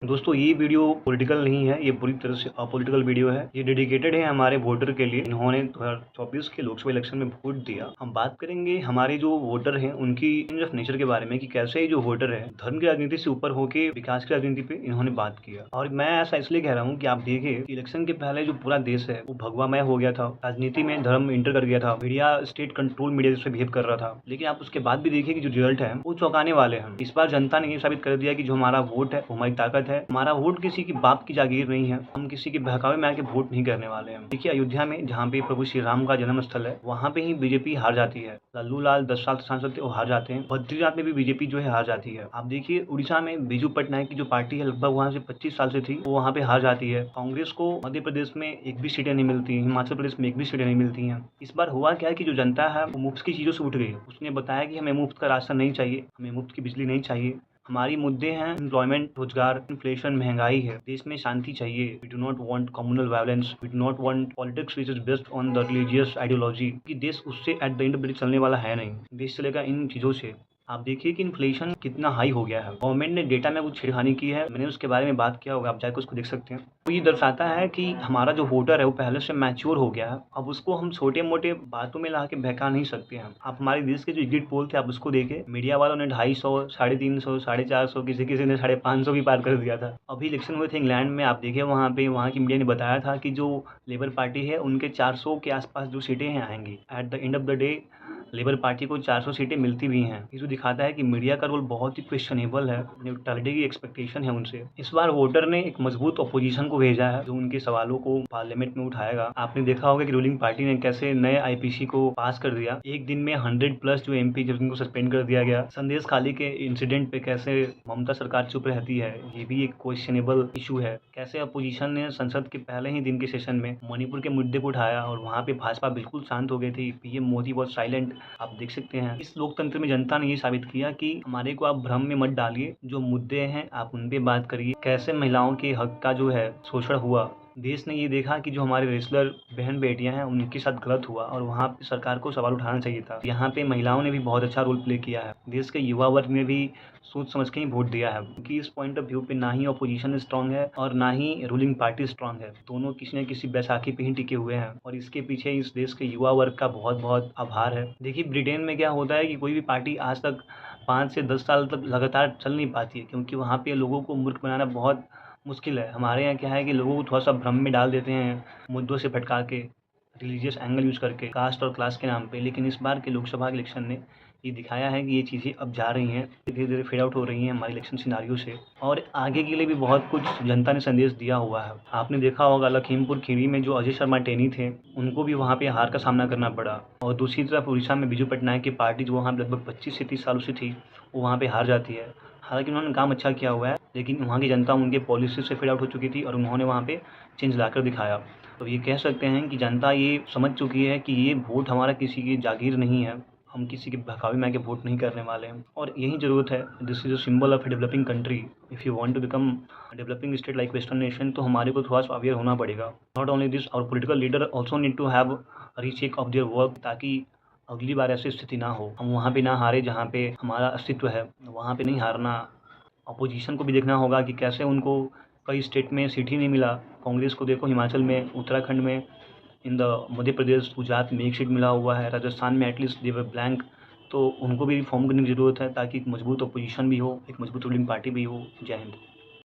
दोस्तों ये video political नहीं है, ये पूरी तरह से अपॉलिटिकल वीडियो है। ये डेडिकेटेड है हमारे वोटर के लिए, इन्होंने 2024 के लोकसभा इलेक्शन में वोट दिया। हम बात करेंगे हमारे जो वोटर हैं उनकी चेंज ऑफ नेचर के बारे में कि कैसे जो वोटर है धर्म की राजनीति से ऊपर होकर विकास की राजनीति पे इन्होंने बात किया। और मैं ऐसा इसलिए कह रहा हूँ कि आप देखिए इलेक्शन के पहले जो पूरा देश है वो भगवामय हो गया था, राजनीति में धर्म इंटर कर गया था, मीडिया स्टेट कंट्रोल मीडिया जैसे बिहेव कर रहा था। लेकिन आप उसके बाद भी देखिए कि जो रिजल्ट है वो चौंकाने वाले हैं। इस बार जनता ने ये साबित कर दिया कि जो हमारा वोट है वो हमारी ताकत है। हमारा वोट किसी की बाप की जागीर नहीं है, हम किसी के बहकावे में आके वोट नहीं करने वाले हैं। देखिए अयोध्या में जहाँ पे प्रभु श्री राम का जन्म स्थल है वहाँ पे ही बीजेपी हार जाती है। लल्लू लाल 10 साल सांसद थे वो हार जाते हैं। बद्रीनाथ में भी बीजेपी जो है हार जाती है। आप देखिए उड़ीसा में बीजू पटनायक की जो पार्टी है लगभग वहाँ से 25 साल से थी वो वहाँ पे हार जाती है। कांग्रेस को मध्य प्रदेश में एक भी सीटें नहीं मिलती, हिमाचल प्रदेश में एक भी सीटें नहीं मिलती हैं। इस बार हुआ क्या है कि जो जनता है वो मुफ्त की चीजों से उठ गई। उसने बताया कि हमें मुफ्त का राशन नहीं चाहिए, हमें मुफ्त की बिजली नहीं चाहिए। हमारी मुद्दे हैं एम्प्लॉयमेंट, रोजगार, इन्फ्लेशन, महंगाई है। देश में शांति चाहिए। We do not want communal violence, we do not want politics which is based on the religious ideology. कि देश उससे at the end of the day चलने वाला है नहीं, देश चलेगा इन चीजों से। आप देखिए कि इन्फ्लेशन कितना हाई हो गया है। गवर्नमेंट ने डेटा में कुछ छेड़खानी की है, मैंने उसके बारे में बात किया होगा, आप जाकर उसको देख सकते हैं। तो ये दर्शाता है कि हमारा जो वोटर है वो पहले से मैच्योर हो गया है। अब उसको हम छोटे मोटे बातों में ला के बहका नहीं सकते हैं। आप हमारे देश के जो एग्जिट पोल थे आप उसको देखे, मीडिया वालों ने 250, 350, 450, किसी ने 550 भी पार कर दिया था। अभी इलेक्शन हुए थे इंग्लैंड में, आप देखे वहाँ पे वहाँ की मीडिया ने बताया था कि जो लेबर पार्टी है उनके 400 के आसपास जो सीटें हैं आएंगी। Eight the end of the day labour party को 400 सीटें मिलती भी हैं। ये जो दिखाता है कि मीडिया का रोल बहुत ही क्वेश्चनेबल है, न्यूट्रलिटी की एक्सपेक्टेशन है उनसे। इस बार वोटर ने एक मजबूत अपोजिशन को भेजा है जो उनके सवालों को पार्लियामेंट में उठाएगा। आपने देखा होगा कि रूलिंग पार्टी ने कैसे नए आईपीसी को पास कर दिया। एक दिन में 100+ जो एमपी जिनको सस्पेंड कर दिया गया। संदेश खाली के इंसिडेंट पे कैसे ममता सरकार चुप रहती है, ये भी एक क्वेश्चनेबल इशू है। कैसे अपोजिशन ने संसद के पहले ही दिन के सेशन में मणिपुर के मुद्दे को उठाया और वहाँ पे भाजपा बिल्कुल शांत हो गई थी। PM Modi was silent. आप देख सकते हैं इस लोकतंत्र में जनता ने ये साबित किया कि हमारे को आप भ्रम में मत डालिए, जो मुद्दे हैं आप उन पे बात करिए। कैसे महिलाओं के हक का जो है शोषण हुआ, देश ने ये देखा कि जो हमारे रेसलर बहन बेटियां हैं उनके साथ गलत हुआ और वहाँ पे सरकार को सवाल उठाना चाहिए था। यहाँ पे महिलाओं ने भी बहुत अच्छा रोल प्ले किया है। देश के युवा वर्ग ने भी सोच समझ के ही वोट दिया है, क्योंकि इस पॉइंट ऑफ व्यू पे ना ही अपोजिशन स्ट्रांग है और ना ही रूलिंग पार्टी स्ट्रांग है। दोनों किसी न किसी बैसाखी पे ही टिके हुए हैं और इसके पीछे इस देश के युवा वर्ग का बहुत बहुत आभार है। देखिए ब्रिटेन में क्या होता है कि कोई भी पार्टी आज तक 5 से 10 साल तक लगातार चल नहीं पाती है, क्योंकि वहाँ पे लोगों को मूर्ख बनाना बहुत मुश्किल है। हमारे यहाँ क्या है कि लोगों को थोड़ा-सा भ्रम में डाल देते हैं, मुद्दों से भटका के, रिलीजियस एंगल यूज़ करके, कास्ट और क्लास के नाम पे। लेकिन इस बार के लोकसभा इलेक्शन ने ये दिखाया है कि ये चीज़ें अब जा रही हैं, धीरे-धीरे फेड आउट हो रही हैं हमारे इलेक्शन सिनेरियो से और आगे के लिए भी बहुत कुछ जनता ने संदेश दिया हुआ है। आपने देखा होगा लखीमपुर खीरी में जो अजय शर्मा टेनी थे, उनको भी वहाँ पे हार का सामना करना पड़ा और दूसरी तरफ उड़ीसा में बीजू पटनायक की पार्टी जो वहाँ लगभग 25 से 30 सालों से थी, वो वहाँ पे हार जाती है। हालाँकि उन्होंने काम अच्छा किया हुआ है, लेकिन वहाँ की जनता उनके पॉलिसी से फेड आउट हो चुकी थी और उन्होंने वहाँ पे चेंज लाकर दिखाया। तो ये कह सकते हैं कि जनता ये समझ चुकी है कि ये वोट हमारा किसी की जागीर नहीं है, हम किसी के बहकावे में आके वोट नहीं करने वाले हैं और यही ज़रूरत है। This is a symbol of a developing country. If you want to become a developing state like western nation, तो हमारे को थोड़ा-सा अवेयर होना पड़ेगा। Not only this, our political leader also need to have recheck of their work, ताकि अगली बार ऐसी स्थिति ना हो। हम वहाँ पे ना हारे जहाँ पे हमारा अस्तित्व है, वहाँ पे नहीं हारना। अपोजिशन को भी देखना होगा कि कैसे उनको कई स्टेट में सीट ही नहीं मिला। कांग्रेस को देखो हिमाचल में, उत्तराखंड में, इन द मध्य प्रदेश, गुजरात में एक सीट मिला हुआ है, राजस्थान में एटलीस्ट दे वर ब्लैंक। तो उनको भी रिफॉर्म करने की ज़रूरत है ताकि एक मजबूत अपोजिशन भी हो, एक मजबूत रूलिंग पार्टी भी हो। जय हिंद।